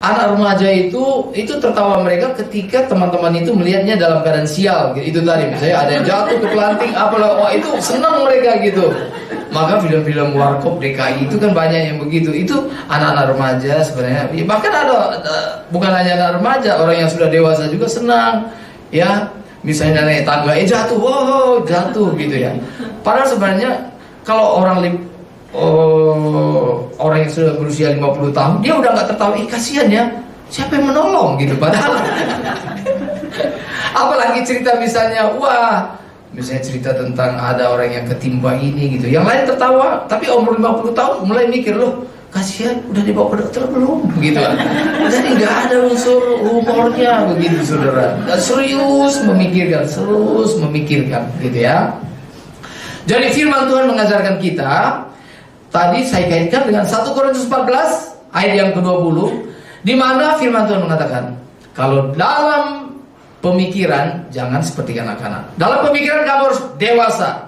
anak remaja itu tertawa mereka ketika teman-teman itu melihatnya dalam keadaan sial gitu. Itu tadi misalnya ada yang jatuh ke pelanting apalah, wah itu senang mereka gitu. Maka film-film Warkop DKI itu kan banyak yang begitu. Itu anak-anak remaja sebenarnya. Bahkan ada bukan hanya anak remaja, orang yang sudah dewasa juga senang. Ya, misalnya naik tangga, jatuh, wow, jatuh gitu ya. Padahal sebenarnya kalau orang yang sudah berusia 50 tahun, dia udah nggak tertawa, kasihan ya, siapa yang menolong gitu. Padahal apalagi cerita misalnya, wah, misalnya cerita tentang ada orang yang ketimpa ini gitu, yang lain tertawa, tapi umur 50 tahun mulai mikir, loh kasihan, udah dibawa ke dokter belum gitu. Jadi nggak ada unsur humornya begitu saudara. Dan serius memikirkan gitu ya. Jadi firman Tuhan mengajarkan kita, tadi saya kaitkan dengan 1 Korintus 14 ayat yang ke-20, di mana firman Tuhan mengatakan, kalau dalam pemikiran jangan seperti kanak-kanak. Dalam pemikiran kamu harus dewasa.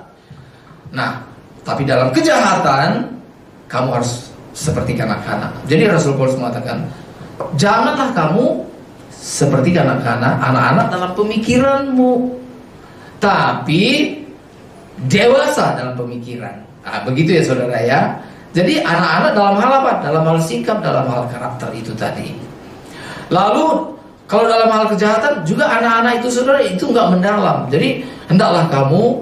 Nah, tapi dalam kejahatan kamu harus seperti kanak-kanak. Jadi Rasul Paulus mengatakan, janganlah kamu seperti kanak-kanak, anak-anak dalam pemikiranmu, tapi dewasa dalam pemikiran. Nah, begitu ya saudara ya. Jadi anak-anak dalam hal apa? Dalam hal sikap, dalam hal karakter itu tadi. Lalu kalau dalam hal kejahatan juga anak-anak itu saudara itu nggak mendalam. Jadi hendaklah kamu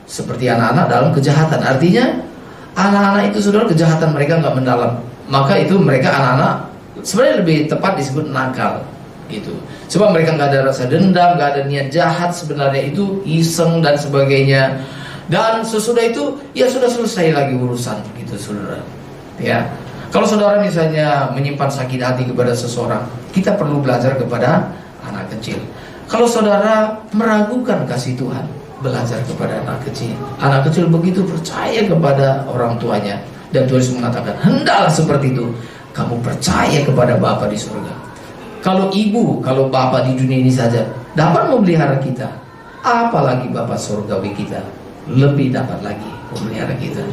seperti anak-anak dalam kejahatan. Artinya anak-anak itu saudara kejahatan mereka nggak mendalam. Maka itu mereka anak-anak sebenarnya lebih tepat disebut nakal gitu. Sebab mereka nggak ada rasa dendam, nggak ada niat jahat, sebenarnya itu iseng dan sebagainya. Dan sesudah itu ya sudah selesai lagi urusan gitu saudara ya. Kalau saudara misalnya menyimpan sakit hati kepada seseorang, kita perlu belajar kepada anak kecil. Kalau saudara meragukan kasih Tuhan, belajar kepada anak kecil. Anak kecil begitu percaya kepada orang tuanya. Dan Tuhan Yesus mengatakan, hendaklah seperti itu kamu percaya kepada Bapa di surga. Kalau ibu, kalau Bapa di dunia ini saja dapat memelihara kita, apalagi Bapa surgawi kita lebih dapat lagi memelihara kita.